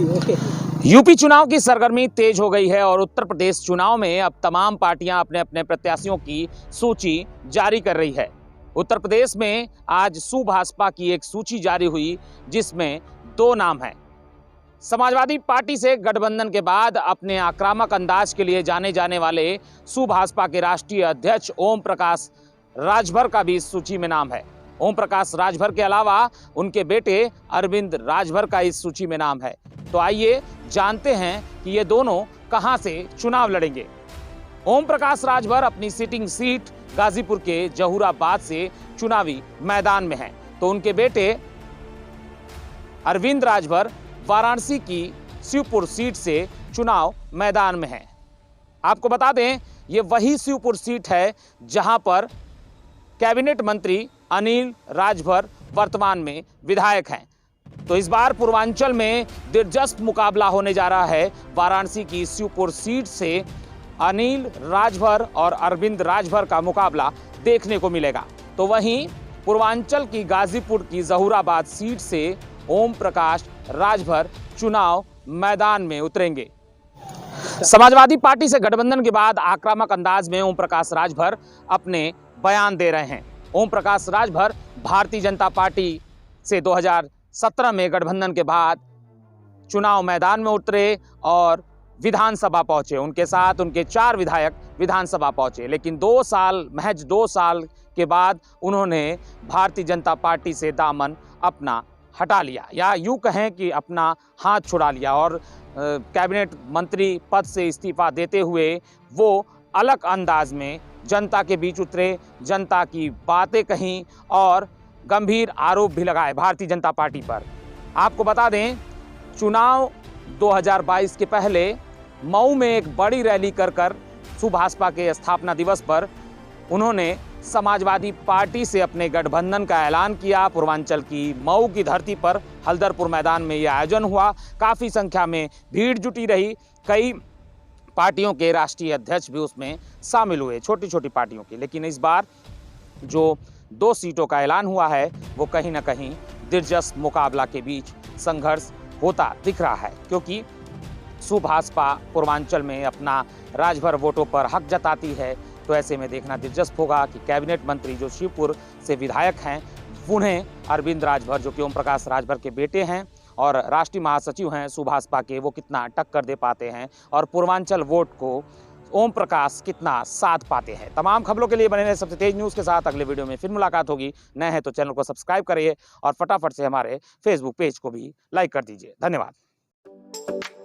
UP चुनाव की सरगर्मी तेज हो गई है और उत्तर प्रदेश चुनाव में अब तमाम पार्टियां अपने अपने प्रत्याशियों की सूची जारी कर रही है। उत्तर प्रदेश में आज सुभाषपा की एक सूची जारी हुई जिसमें दो नाम हैं। समाजवादी पार्टी से गठबंधन के बाद अपने आक्रामक अंदाज के लिए जाने जाने वाले सुभाषपा के राष्ट्रीय अध्यक्ष ओम प्रकाश राजभर का भी इस सूची में नाम है। ओम प्रकाश राजभर के अलावा उनके बेटे अरविंद राजभर का इस सूची में नाम है। तो आइए जानते हैं कि ये दोनों कहां से चुनाव लड़ेंगे। ओम प्रकाश राजभर अपनी सिटिंग सीट गाजीपुर के जहूराबाद से चुनावी मैदान में हैं, तो उनके बेटे अरविंद राजभर वाराणसी की शिवपुर सीट से चुनाव मैदान में हैं। आपको बता दें, ये वही शिवपुर सीट है जहां पर कैबिनेट मंत्री अनिल राजभर वर्तमान में विधायक हैं। तो इस बार पूर्वांचल में दिलचस्प मुकाबला होने जा रहा है। वाराणसी की शिवपुर सीट से अनिल राजभर और अरविंद राजभर का मुकाबला देखने को मिलेगा। तो वहीं पूर्वांचल की गाजीपुर की जहूराबाद सीट से ओम प्रकाश राजभर चुनाव मैदान में उतरेंगे। समाजवादी पार्टी से गठबंधन के बाद आक्रामक अंदाज में ओम प्रकाश राजभर अपने बयान दे रहे हैं। ओम प्रकाश राजभर भारतीय जनता पार्टी से 2017 में गठबंधन के बाद चुनाव मैदान में उतरे और विधानसभा पहुंचे। उनके साथ उनके 4 विधायक विधानसभा पहुंचे, लेकिन महज 2 साल के बाद उन्होंने भारतीय जनता पार्टी से दामन अपना हटा लिया, या यूं कहें कि अपना हाथ छुड़ा लिया और कैबिनेट मंत्री पद से इस्तीफा देते हुए वो अलग अंदाज में जनता के बीच उतरे, जनता की बातें कहीं और गंभीर आरोप भी लगाए भारतीय जनता पार्टी पर। आपको बता दें, चुनाव 2022 के पहले मऊ में एक बड़ी रैली कर सुभाषपा के स्थापना दिवस पर उन्होंने समाजवादी पार्टी से अपने गठबंधन का ऐलान किया। पूर्वांचल की मऊ की धरती पर हल्दरपुर मैदान में यह आयोजन हुआ। काफ़ी संख्या में भीड़ जुटी रही। कई पार्टियों के राष्ट्रीय अध्यक्ष भी उसमें शामिल हुए, छोटी छोटी पार्टियों के। लेकिन इस बार जो 2 सीटों का ऐलान हुआ है वो कहीं ना कहीं दिलचस्प मुकाबला के बीच संघर्ष होता दिख रहा है, क्योंकि सुभाषपा पूर्वांचल में अपना राजभर वोटों पर हक जताती है। तो ऐसे में देखना दिलचस्प होगा कि कैबिनेट मंत्री जो शिवपुर से विधायक हैं, उन्हें अरविंद राजभर जो कि ओम प्रकाश राजभर के बेटे हैं और राष्ट्रीय महासचिव हैं सुभाषपा के, वो कितना टक्कर दे पाते हैं और पूर्वांचल वोट को ओम प्रकाश कितना साथ पाते हैं। तमाम खबरों के लिए बने रहे सबसे तेज न्यूज़ के साथ। अगले वीडियो में फिर मुलाकात होगी। नए हैं तो चैनल को सब्सक्राइब करिए और फटाफट से हमारे फेसबुक पेज को भी लाइक कर दीजिए। धन्यवाद।